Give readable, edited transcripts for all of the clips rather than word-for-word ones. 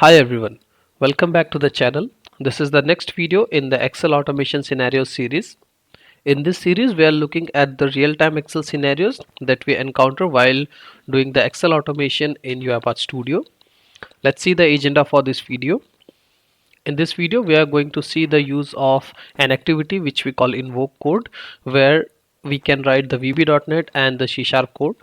Hi everyone, welcome back to the channel. This is the next video in the Excel automation scenarios series. In this series, we are looking at the real-time Excel scenarios that we encounter while doing the Excel automation in UiPath Studio. Let's see the agenda for this video. In this video, we are going to see the use of an activity which we call Invoke Code, where we can write the VB.NET and the C# code.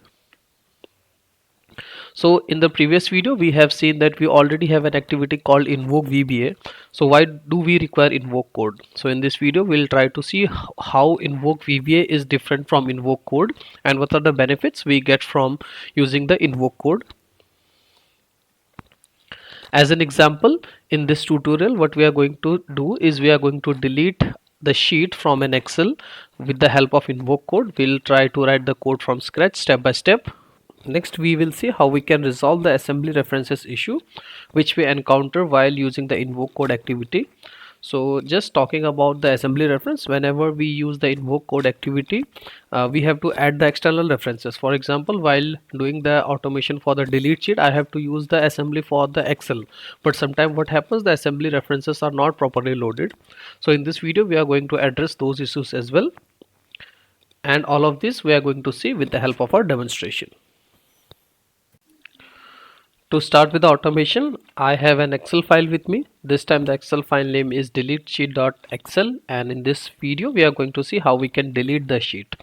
So in the previous video we have seen that we already have an activity called Invoke VBA. So why do we require Invoke Code? So in this video we'll try to see how Invoke VBA is different from Invoke Code and what are the benefits we get from using the Invoke Code. As an example, in this tutorial what we are going to do is we are going to delete the sheet from an Excel with the help of Invoke Code. We'll try to write the code from scratch step by step. Next, we will see how we can resolve the assembly references issue which we encounter while using the Invoke Code activity. So just talking about the assembly reference, whenever we use the Invoke Code activity, we have to add the external references. For example, while doing the automation for the delete sheet, I have to use the assembly for the Excel. But sometimes what happens, the assembly references are not properly loaded. So in this video, we are going to address those issues as well. And all of this we are going to see with the help of our demonstration. To start with the automation, I have an Excel file with me. This time the Excel file name is deletesheet.excel, and in this video we are going to see how we can delete the sheet.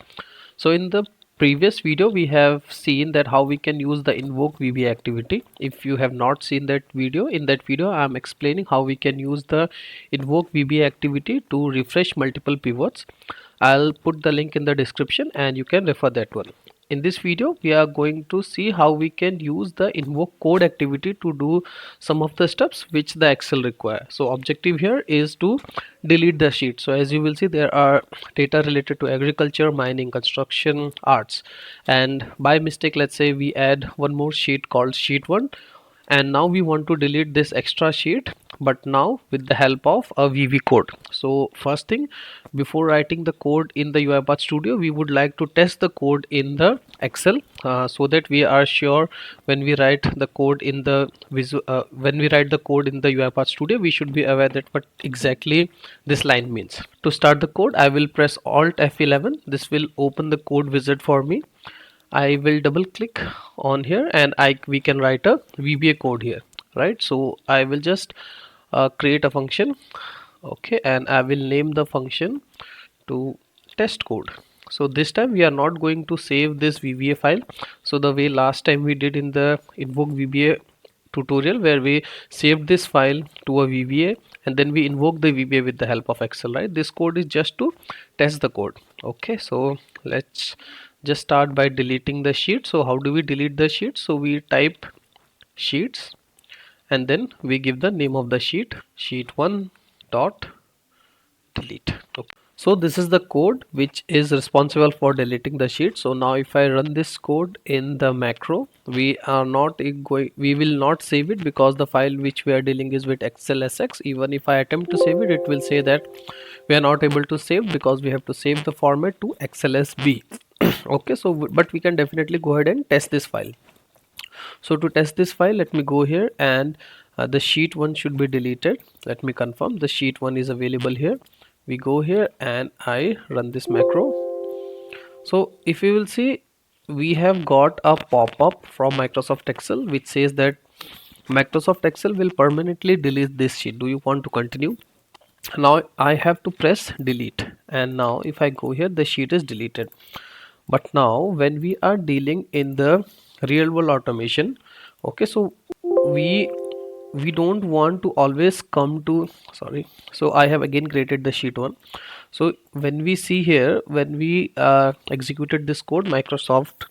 So in the previous video we have seen that how we can use the Invoke VBA activity. If you have not seen that video, in that video I am explaining how we can use the Invoke VBA activity to refresh multiple pivots. I'll put the link in the description and you can refer that one. In this video we are going to see how we can use the Invoke Code activity to do some of the steps which the Excel require. So objective here is to delete the sheet. So as you will see, there are data related to agriculture, mining, construction, arts, and by mistake let's say we add one more sheet called sheet 1, and now we want to delete this extra sheet, but now with the help of a VB code. So first thing, before writing the code in the UiPath Studio, we would like to test the code in the Excel so that we are sure when we write the code in the UiPath Studio, we should be aware that what exactly this line means. To start the code, I will press Alt F11. This will open the code wizard for me. I will double click on here and we can write a VBA code here, right? So I will just create a function, okay, and I will name the function to test code. So this time we are not going to save this VBA file. So the way last time we did in the Invoke VBA tutorial, where we saved this file to a VBA and then we invoke the VBA with the help of Excel, right? This code is just to test the code. Okay, so let's just start by deleting the sheet. So how do we delete the sheet? So we type sheets and then we give the name of the sheet, sheet1 dot delete. Okay. So this is the code which is responsible for deleting the sheet. So now if I run this code in the macro, we will not save it because the file which we are dealing is with XLSX. Even if I attempt to save it, it will say that we are not able to save because we have to save the format to XLSB. Okay, so but we can definitely go ahead and test this file. So to test this file, let me go here and the sheet 1 should be deleted. Let me confirm the sheet 1 is available here. We go here and I run this macro. So if you will see, we have got a pop-up from Microsoft Excel which says that Microsoft Excel will permanently delete this sheet. Do you want to continue? Now I have to press delete, and now if I go here, the sheet is deleted. But now when we are dealing in the real world automation, okay, so we don't want to always come to, sorry, so I have again created the sheet 1. So when we see here, when we executed this code, Microsoft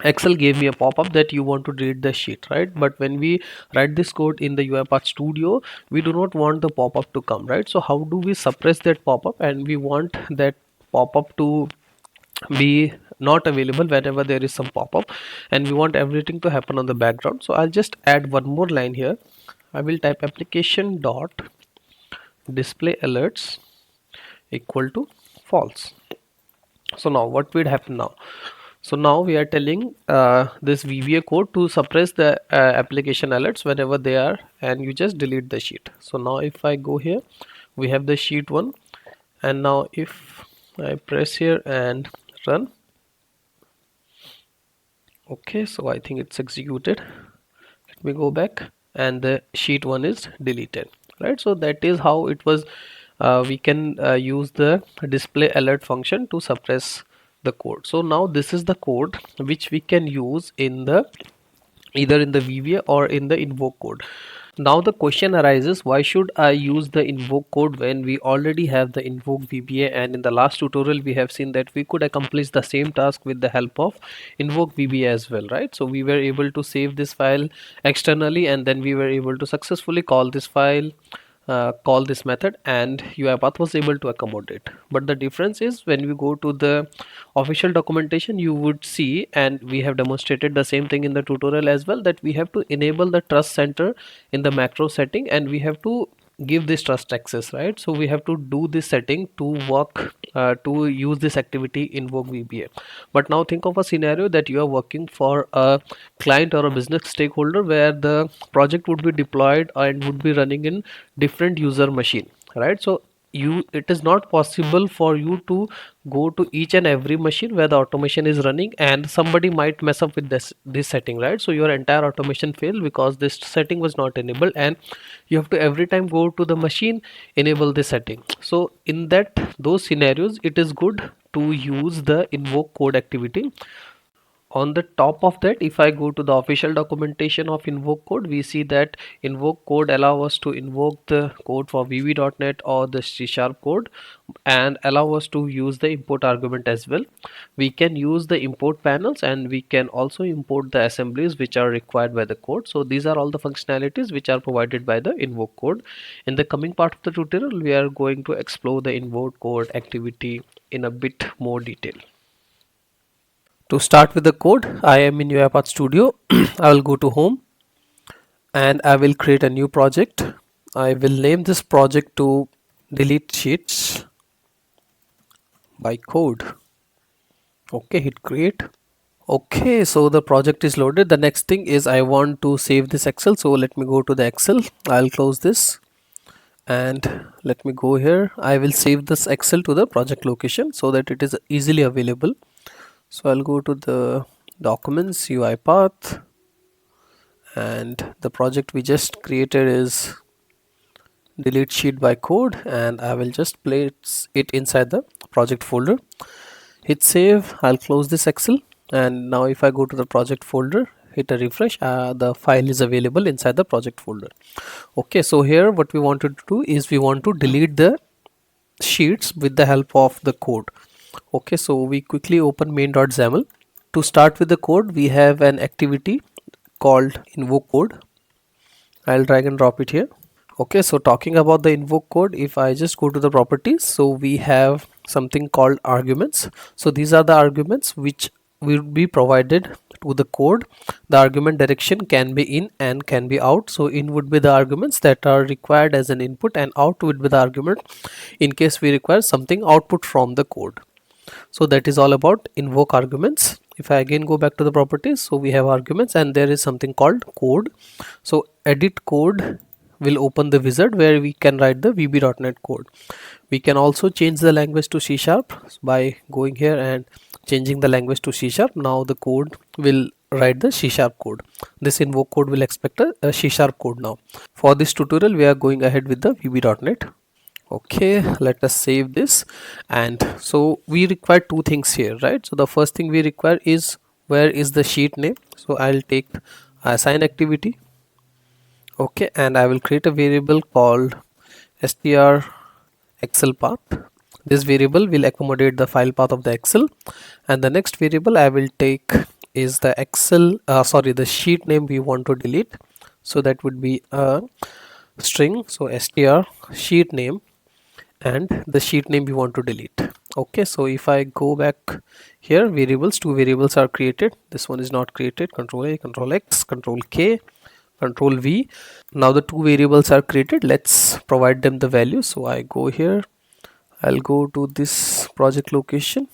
Excel gave me a pop-up that you want to delete the sheet, right? But when we write this code in the UiPath Studio, we do not want the pop-up to come, right? So how do we suppress that pop-up? And we want that pop-up to be not available whenever there is some pop-up, and we want everything to happen on the background. So I'll just add one more line here. I will type application dot display alerts equal to false. So now what will happen now? So now we are telling this VBA code to suppress the application alerts whenever they are, and you just delete the sheet. So now if I go here, we have the sheet 1, and now if I press here and run, okay, so I think it's executed. Let me go back, and the sheet 1 is deleted, right? So that is how it was. We can use the display alert function to suppress the code. So now this is the code which we can use in the either in the VBA or in the invoke code. Now the question arises, why should I use the invoke code when we already have the invoke VBA, and in the last tutorial we have seen that we could accomplish the same task with the help of invoke VBA as well, right? So we were able to save this file externally, and then we were able to successfully call this file, call this method, and UiPath was able to accommodate. But the difference is when we go to the official documentation, you would see, and we have demonstrated the same thing in the tutorial as well, that we have to enable the trust center in the macro setting, and we have to give this trust access, right? So we have to do this setting to work to use this activity invoke VBA. But now think of a scenario that you are working for a client or a business stakeholder where the project would be deployed and would be running in different user machine, right? So it is not possible for you to go to each and every machine where the automation is running, and somebody might mess up with this setting, right? So your entire automation failed because this setting was not enabled, and you have to every time go to the machine, enable this setting. So in those scenarios, it is good to use the invoke code activity. On the top of that, if I go to the official documentation of invoke code, we see that invoke code allow us to invoke the code for vb.net or the C# code, and allow us to use the import argument as well. We can use the import panels, and we can also import the assemblies which are required by the code. So these are all the functionalities which are provided by the invoke code. In the coming part of the tutorial, we are going to explore the invoke code activity in a bit more detail. To start with the code, I am in UiPath Studio. I will go to Home, and I will create a new project. I will name this project to delete sheets by code. Okay, hit create. Okay, so the project is loaded. The next thing is I want to save this Excel. So let me go to the Excel. I'll close this, and let me go here. I will save this Excel to the project location so that it is easily available. So I'll go to the documents, UiPath, and the project we just created is delete sheet by code, and I will just place it inside the project folder. Hit save. I'll close this Excel, and now if I go to the project folder, hit a refresh, the file is available inside the project folder. Okay, so here what we wanted to do is we want to delete the sheets with the help of the code. Okay, so we quickly open main.xaml. To start with the code, we have an activity called invoke code. I'll drag and drop it here. Okay, so talking about the invoke code, if I just go to the properties, so we have something called arguments. So these are the arguments which will be provided to the code. The argument direction can be in and can be out. So in would be the arguments that are required as an input, and out would be the argument in case we require something output from the code. So that is all about invoke arguments. If I again go back to the properties, so we have arguments, and there is something called code. So edit code will open the wizard where we can write the vb.net code. We can also change the language to C# by going here and changing the language to C#. Now the code will write the C# code. This invoke code will expect a C# code now. For this tutorial, we are going ahead with the vb.net. Okay, let us save this. And so we require two things here, right? So the first thing we require is where is the sheet name. So I'll take assign activity. Okay, and I will create a variable called str excel path. This variable will accommodate the file path of the Excel, and the next variable I will take is the the sheet name we want to delete. So that would be a string, so str sheet name, and the sheet name we want to delete. Okay, so if I go back here, two variables are created. This one is not created. Control A, Control X, Control K, Control V. Now the two variables are created. Let's provide them the value. So I go here, I'll go to this project location,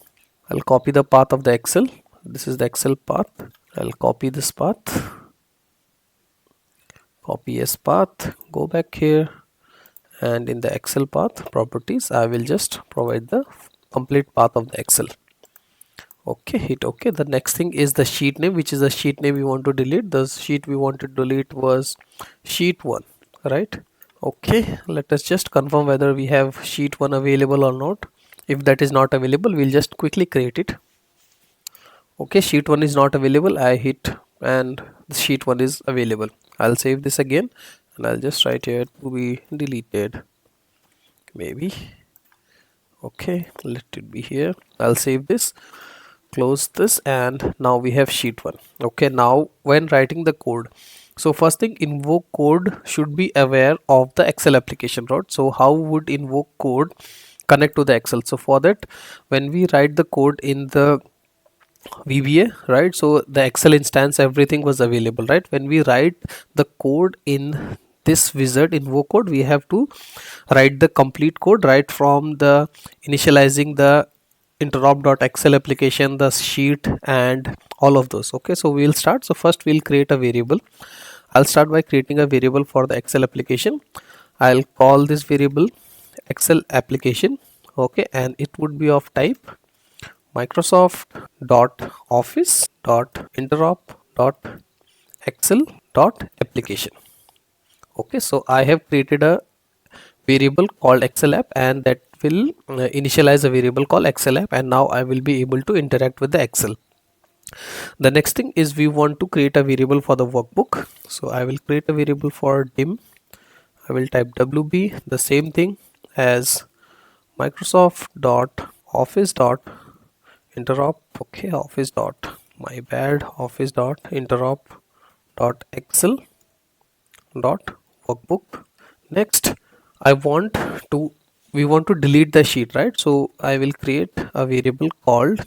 I'll copy the path of the Excel. This is the Excel path. I'll copy this path, copy as path, go back here, and in the Excel path properties I will just provide the complete path of the Excel. Okay, hit OK. The next thing is the sheet name, which is the sheet name we want to delete. The sheet we want to delete was sheet 1, right? Okay, let us just confirm whether we have sheet 1 available or not. If that is not available, we'll just quickly create it. Okay, sheet 1 is not available. I hit and the sheet 1 is available. I'll save this again and I'll just write here to be deleted, maybe. Okay, let it be here. I'll save this, close this, and now we have sheet 1. Okay, now when writing the code, so first thing, Invoke Code should be aware of the Excel application, right? So how would Invoke Code connect to the Excel? So for that, when we write the code in the VBA, right, so the Excel instance, everything was available, right? When we write the code in this wizard Invoke Code, we have to write the complete code right from the initializing the interop.excel application, the sheet, and all of those. Okay, so we'll start. So first we'll create a variable. I'll start by creating a variable for the Excel application. I'll call this variable Excel application. Okay, and it would be of type Microsoft.office.interop.excel.application. Okay, so I have created a variable called Excel app, and that will initialize a variable called Excel app, and now I will be able to interact with the Excel. The next thing is we want to create a variable for the workbook. So I will create a variable for dim. I will type wb, the same thing as Microsoft.office.interop. Okay, office.interop.excel.workbook. Next, we want to delete the sheet, right? So I will create a variable called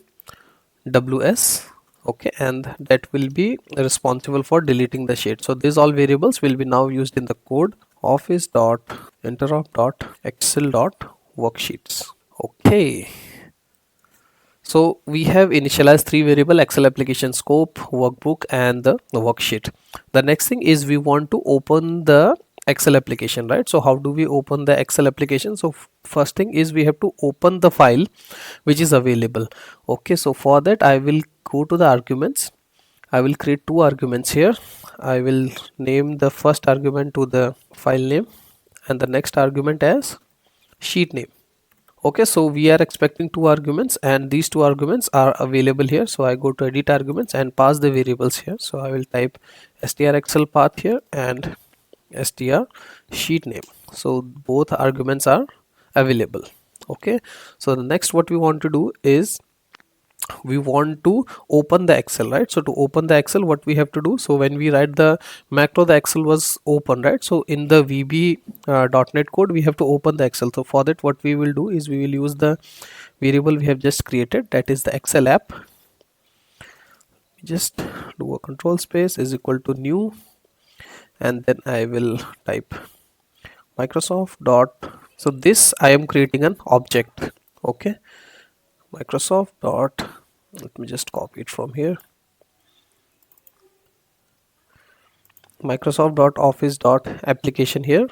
ws. Okay, and that will be responsible for deleting the sheet. So these all variables will be now used in the code office.interop.excel.worksheets. Okay, so we have initialized 3 variable: Excel application scope, workbook, and the worksheet. The next thing is we want to open the Excel application, right? So how do we open the Excel application? So first thing is we have to open the file which is available. Okay, so for that I will go to the arguments. I will create 2 arguments here. I will name the first argument to the file name and the next argument as sheet name. Okay, so we are expecting 2 arguments, and these 2 arguments are available here. So I go to edit arguments and pass the variables here. So I will type str excel path here and str sheet name. So both arguments are available. Okay, so the next what we want to do is we want to open the Excel, right? So to open the Excel, what we have to do, so when we write the macro, the Excel was open, right? So in the VB .NET code, we have to open the Excel. So for that, what we will do is we will use the variable we have just created, that is the Excel app. Just do a control space is equal to new, and then I will type Microsoft dot. So this I am creating an object. Okay, Microsoft dot, let me just copy it from here, Microsoft dot office dot application here.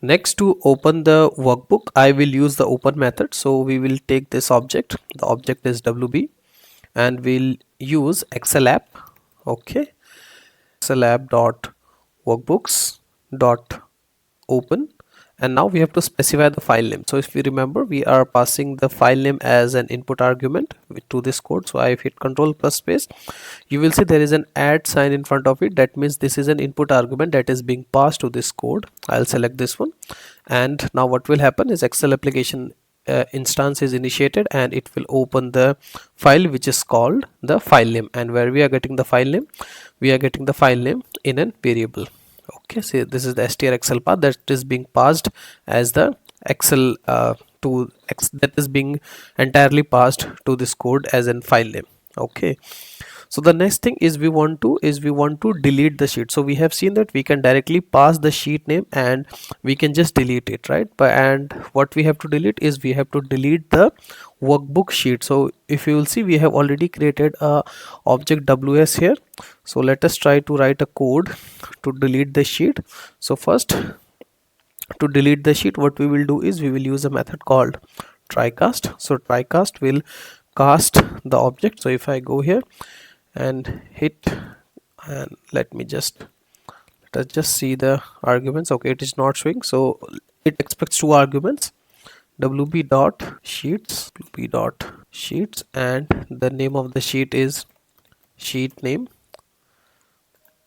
Next, to open the workbook, I will use the open method. So we will take this object, the object is wb, and we'll use Excel app. Okay, Excel app dot workbooks dot open, and now we have to specify the file name. So if we remember, we are passing the file name as an input argument to this code. So I hit control plus space, you will see there is an add sign in front of it. That means this is an input argument that is being passed to this code. I'll select this one, and now what will happen is Excel application instance is initiated, and it will open the file which is called the file name. And where we are getting the file name, we are getting the file name in a variable. Okay, so this is the str excel path that is being passed as the Excel that is being entirely passed to this code as in file name. Okay, So the next thing is we want to delete the sheet. So we have seen that we can directly pass the sheet name and we can just delete it, right? But and what we have to delete is we have to delete the workbook sheet. So if you will see, we have already created a object ws here. So let us try to write a code to delete the sheet. So first, to delete the sheet, what we will do is we will use a method called trycast. So trycast will cast the object. So if I go here and hit, and let us just see the arguments. Okay, it is not showing, so it expects two arguments, wb dot sheets, and the name of the sheet is sheet name.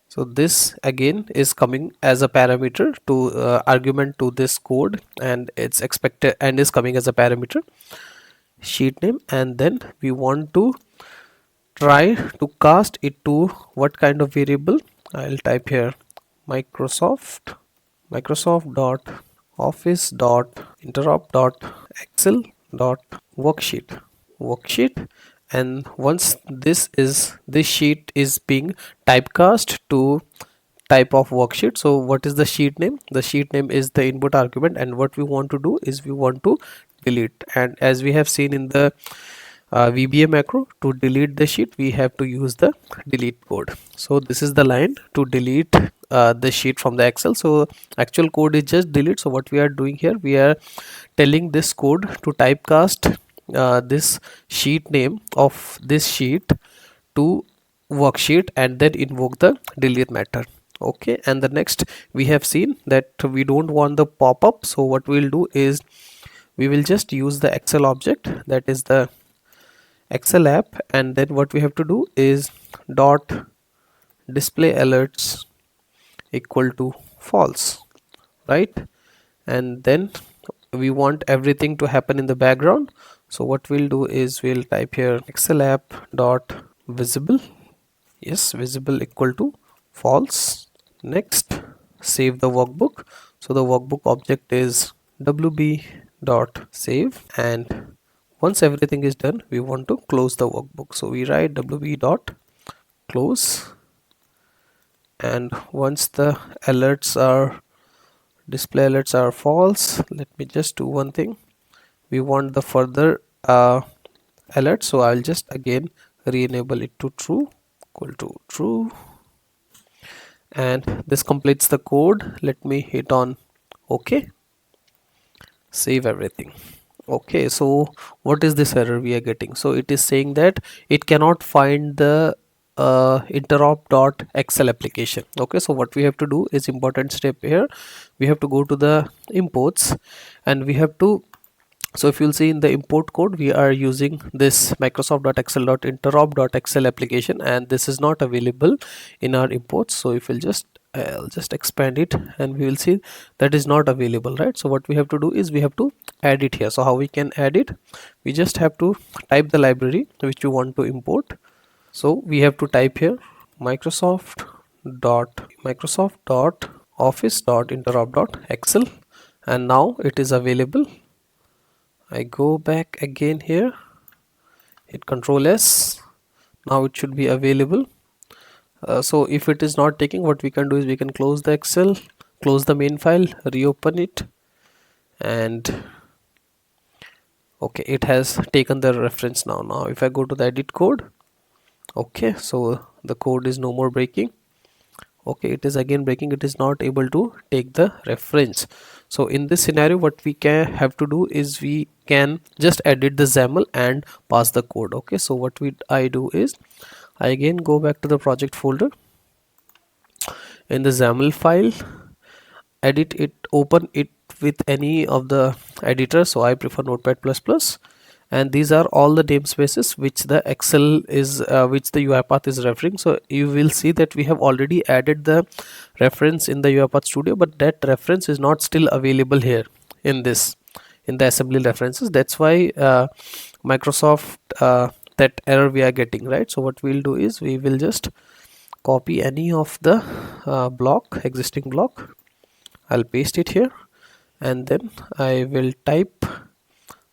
So this again is coming as a parameter to argument to this code, and it's expected and is coming as a parameter sheet name. And then we want to try to cast it to what kind of variable. I'll type here Microsoft dot office dot interop dot excel dot worksheet. And once this sheet is being typecast to type of worksheet, so what is the sheet name? The sheet name is the input argument, and what we want to do is we want to delete. And as we have seen in the VBA macro, to delete the sheet we have to use the delete code. So this is the line to delete the sheet from the Excel. So actual code is just delete. So what we are doing here, we are telling this code to typecast this sheet name of this sheet to worksheet and then invoke the delete method. Okay, and the next we have seen that we don't want the pop-up. So what we'll do is we will just use the Excel object, that is the Excel app, and then what we have to do is dot display alerts equal to false, right? And then we want everything to happen in the background. So what we'll do is we'll type here Excel app dot visible, yes, visible equal to false. Next, save the workbook. So the workbook object is wb dot save, and once everything is done we want to close the workbook. So we write wb dot close, and once the display alerts are false, let me just do one thing. We want the further alert, so I'll just again re-enable it to true, equal to true, and this completes the code. Let me hit on OK, save everything. Okay, so what is this error we are getting? So it is saying that it cannot find the interop.excel application. Okay, so what we have to do is important step here. We have to go to the imports, and we have to, so if you'll see in the import code, we are using this microsoft.excel.interop.excel application, and this is not available in our imports. So if we'll just I'll just expand it, and we will see that is not available, right? So what we have to do is we have to add it here. So how we can add it? We just have to type the library which you want to import. So we have to type here Microsoft dot office dot interop dot excel, and now it is available. I go back again here, hit Control S. Now it should be available. So if it is not taking, what we can do is we can close the Excel, close the main file, reopen it, and okay, it has taken the reference now. Now if I go to the edit code, okay, so the code is no more breaking. Okay, it is again breaking, it is not able to take the reference. So in this scenario, what we can have to do is we can just edit the XAML and pass the code. Okay, so what I do is I again go back to the project folder. In the XAML file, edit it, open it with any of the editor. So I prefer Notepad++, and these are all the namespaces which the Excel is which the UiPath is referring. So you will see that we have already added the reference in the UiPath Studio, but that reference is not still available here in the assembly references. That's why Microsoft that error we are getting, right? So what we'll do is we will just copy any of the existing block. I'll paste it here, and then I will type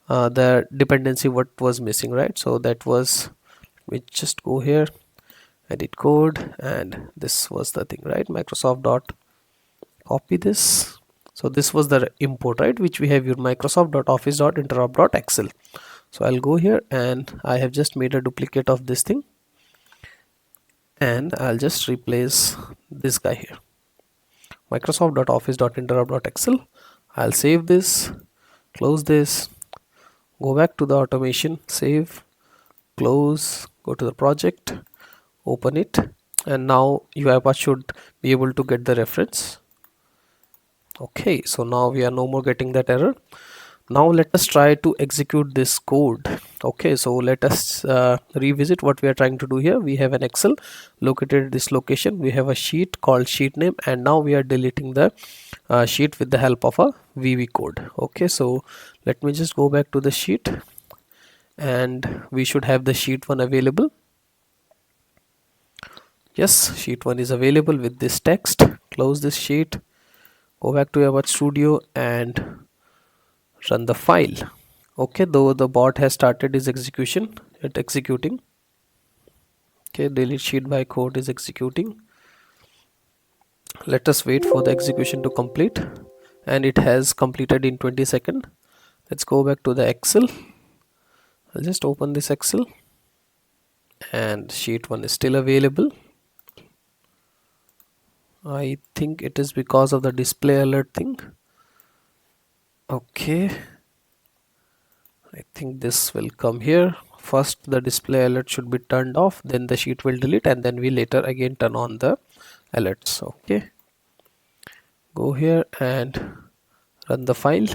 the dependency what was missing, right? So that was, we just go here edit code, and this was the thing, right? Microsoft dot copy this. So this was the import, right, which we have your Microsoft dot office dot interop dot excel. So I'll go here and I have just made a duplicate of this thing, and I'll just replace this guy here, Microsoft dot office dot interop dot excel. I'll save this, close this, go back to the automation, save, close, go to the project, open it, and now UiPath should be able to get the reference. Okay, so now we are no more getting that error. Now let us try to execute this code. Okay, so let us revisit what we are trying to do here. We have an Excel located at this location. We have a sheet called sheet name, and now we are deleting the sheet with the help of a VB code. Okay, so let me just go back to the sheet, and we should have the sheet 1 available. Yes, sheet 1 is available with this text. Close this sheet, go back to your studio and run the file. Okay, though the bot has started its execution, it's executing. Okay, delete sheet by code is executing. Let us wait for the execution to complete, and it has completed in 20 seconds. Let's go back to the Excel. I'll just open this Excel, and sheet 1 is still available. I think it is because of the display alert thing. Okay, I think this will come here. First the display alert should be turned off, then the sheet will delete, and then we later again turn on the alerts. Okay, go here and run the file.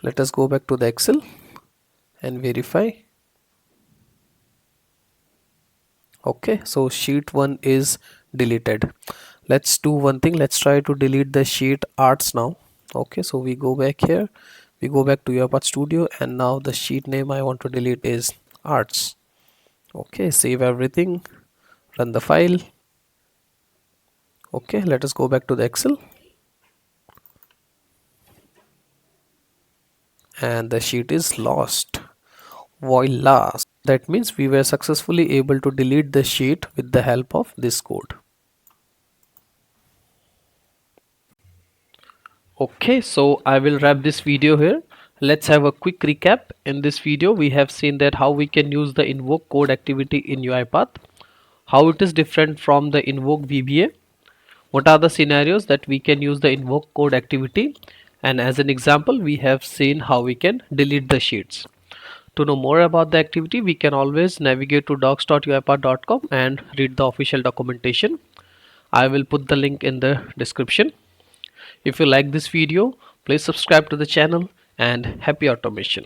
Let us go back to the Excel and verify. Okay, so sheet 1 is deleted. Let's do one thing. Let's try to delete the sheet arts now. Okay, so we go back here, we go back to UiPath Studio, and now the sheet name I want to delete is arts. Okay, save everything, run the file. Okay, let us go back to the Excel, and the sheet is lost. Voila! That means we were successfully able to delete the sheet with the help of this code. Okay, so I will wrap this video here. Let's have a quick recap. In this video, we have seen that how we can use the Invoke Code Activity in UiPath, how it is different from the Invoke VBA, what are the scenarios that we can use the Invoke Code Activity, and as an example, we have seen how we can delete the sheets. To know more about the activity, we can always navigate to docs.uipath.com and read the official documentation. I will put the link in the description. If you like this video, please subscribe to the channel, and happy automation.